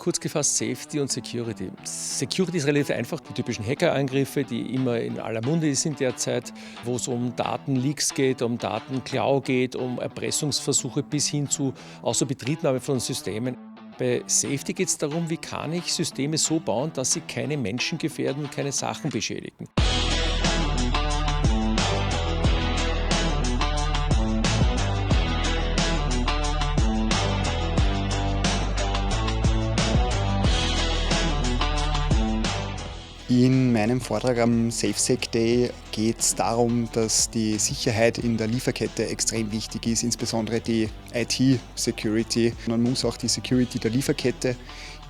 kurz gefasst Safety und Security. Security ist relativ einfach. Die typischen Hackerangriffe, die immer in aller Munde sind derzeit, wo es um Datenleaks geht, um Datenklau geht, um Erpressungsversuche bis hin zu Außerbetriebnahme von Systemen. Bei Safety geht es darum, wie kann ich Systeme so bauen, dass sie keine Menschen gefährden und keine Sachen beschädigen. In meinem Vortrag am SafeSec Day geht es darum, dass die Sicherheit in der Lieferkette extrem wichtig ist, insbesondere die IT-Security. Man muss auch die Security der Lieferkette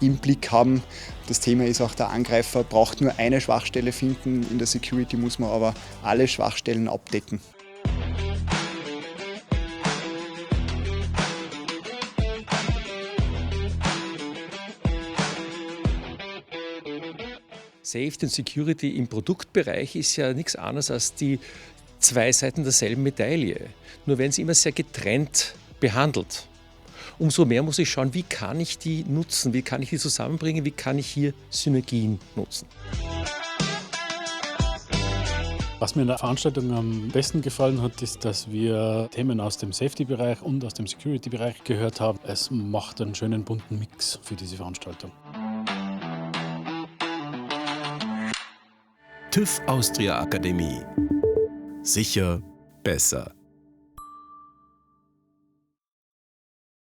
im Blick haben. Das Thema ist auch, der Angreifer braucht nur eine Schwachstelle finden. In der Security muss man aber alle Schwachstellen abdecken. Safety und Security im Produktbereich ist ja nichts anderes als die zwei Seiten derselben Medaille. Nur werden sie immer sehr getrennt behandelt. Umso mehr muss ich schauen, wie kann ich die nutzen, wie kann ich die zusammenbringen, wie kann ich hier Synergien nutzen. Was mir in der Veranstaltung am besten gefallen hat, ist, dass wir Themen aus dem Safety-Bereich und aus dem Security-Bereich gehört haben. Es macht einen schönen bunten Mix für diese Veranstaltung. TÜV Austria Akademie. Sicher besser.